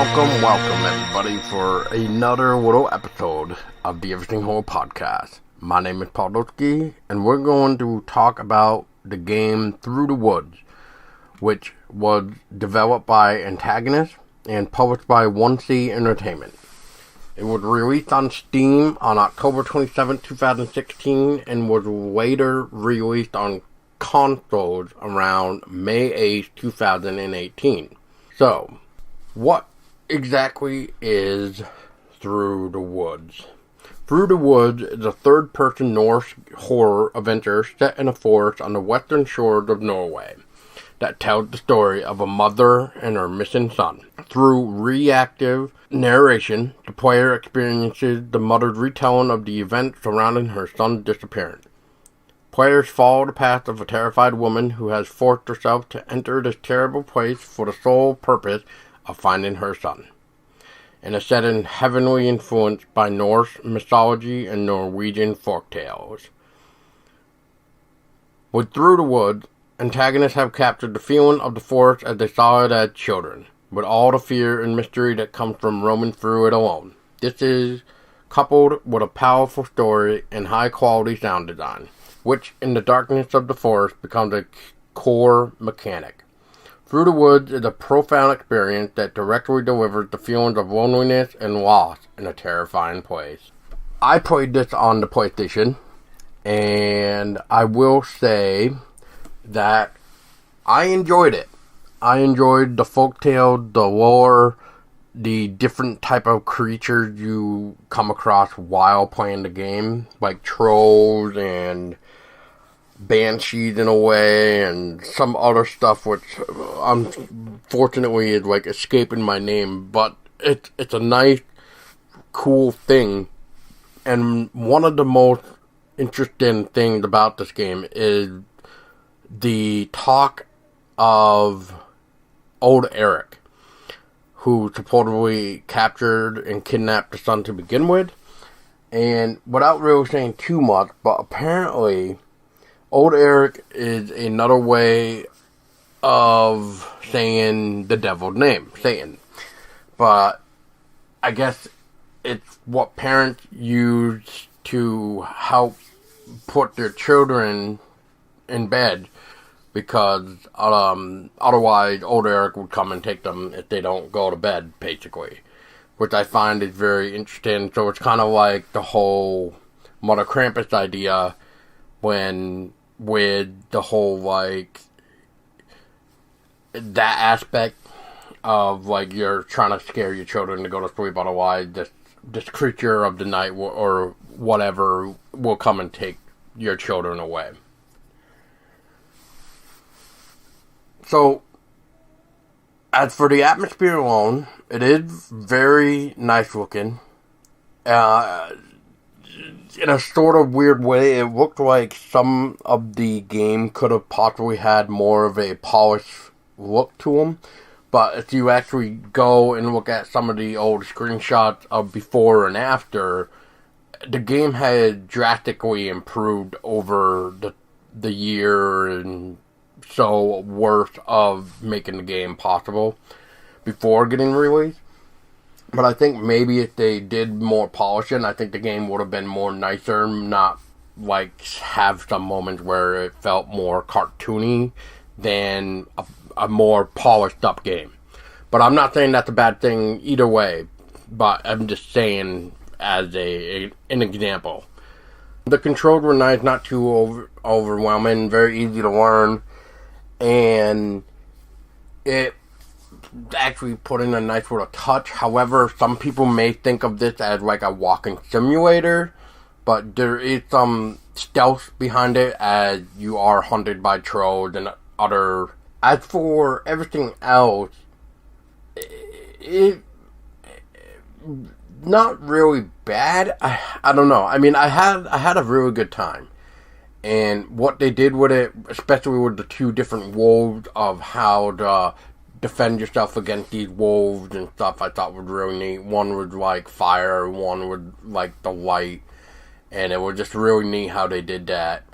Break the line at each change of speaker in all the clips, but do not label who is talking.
welcome everybody for another little episode of the Everything Horror Podcast. My name is Paul Dotsky, and we're going to talk about the game Through the Woods, which was developed by Antagonist and published by 1C Entertainment. It was released on Steam on October 27, 2016, and was later released on consoles around May 8, 2018. So, what exactly is Through the Woods? Through the Woods is a third-person Norse horror adventure set in a forest on the western shores of Norway that tells the story of a mother and her missing son. Through reactive narration, the player experiences the mother's retelling of the events surrounding her son's disappearance. Players follow the path of a terrified woman who has forced herself to enter this terrible place for the sole purpose of finding her son. In a setting heavily influenced by Norse mythology and Norwegian folktales. With Through the Woods, antagonists have captured the feeling of the forest as they saw it as children, with all the fear and mystery that comes from roaming through it alone. This is coupled with a powerful story and high-quality sound design, which in the darkness of the forest becomes a core mechanic. Through the Woods is a profound experience that directly delivers the feelings of loneliness and loss in a terrifying place. I played this on the PlayStation, and I will say that I enjoyed it. I enjoyed the folktale, the lore, the different type of creatures you come across while playing the game, like trolls and banshees in a way, and some other stuff which unfortunately is like escaping my name, but it's a nice, cool thing. And one of the most interesting things about this game is the talk of old Eric, who supposedly captured and kidnapped the son to begin with. And without really saying too much, but apparently Old Eric is another way of saying the devil's name, Satan. But I guess it's what parents use to help put their children in bed, because otherwise Old Eric would come and take them if they don't go to bed, basically. Which I find is very interesting. So it's kind of like the whole Mother Krampus idea, with the whole, like, that aspect of, like, you're trying to scare your children to go to sleep, otherwise this creature of the night or whatever will come and take your children away. So, as for the atmosphere alone, it is very nice looking. In a sort of weird way, it looked like some of the game could have possibly had more of a polished look to them. But if you actually go and look at some of the old screenshots of before and after, the game had drastically improved over the year and so worth of making the game possible before getting released. But I think maybe if they did more polishing, I think the game would have been more nicer, not like have some moments where it felt more cartoony than a more polished up game. But I'm not saying that's a bad thing either way, but I'm just saying as an example. The controls were nice, not too overwhelming, very easy to learn, and it actually put in a nice little touch. However, some people may think of this as like a walking simulator, but there is some stealth behind it as you are hunted by trolls and other. As for everything else, it not really bad. I don't know. I mean, I had a really good time. And what they did with it, especially with the two different wolves of how to defend yourself against these wolves and stuff, I thought was really neat. One was like fire, one was like the light, and it was just really neat how they did that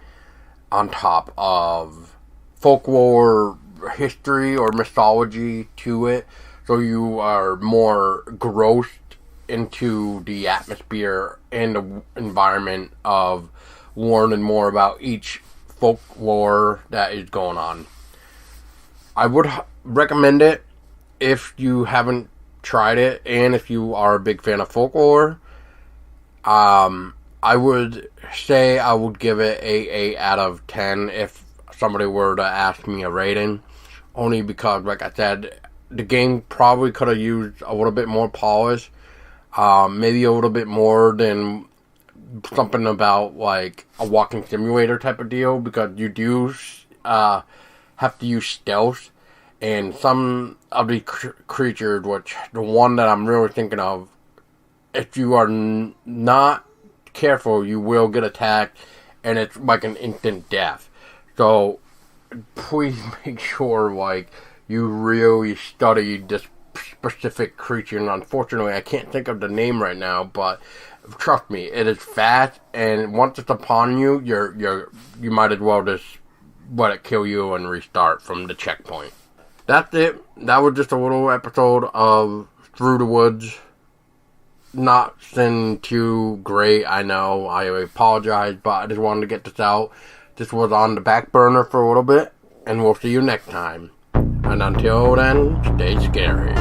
on top of folklore history or mythology to it. so you are more grossed into the atmosphere and the environment of learning more about each folklore that is going on. I would recommend it if you haven't tried it, and if you are a big fan of folklore. I would say I would give it a 8 out of 10 if somebody were to ask me a rating, only because, like I said, the game probably could have used a little bit more polish, maybe a little bit more than something about like a walking simulator type of deal, because you do have to use stealth, and some of the creatures, which the one that I'm really thinking of, if you are not careful, you will get attacked, and it's like an instant death. So please make sure like you really study this specific creature. And unfortunately, I can't think of the name right now, but trust me, it is fast, and once it's upon you, you might as well just let it kill you and restart from the checkpoint. That's it. That was just a little episode of Through the Woods. Nothing too great, I know. I apologize, but I just wanted to get this out. This was on the back burner for a little bit, and we'll see you next time. And until then, stay scary.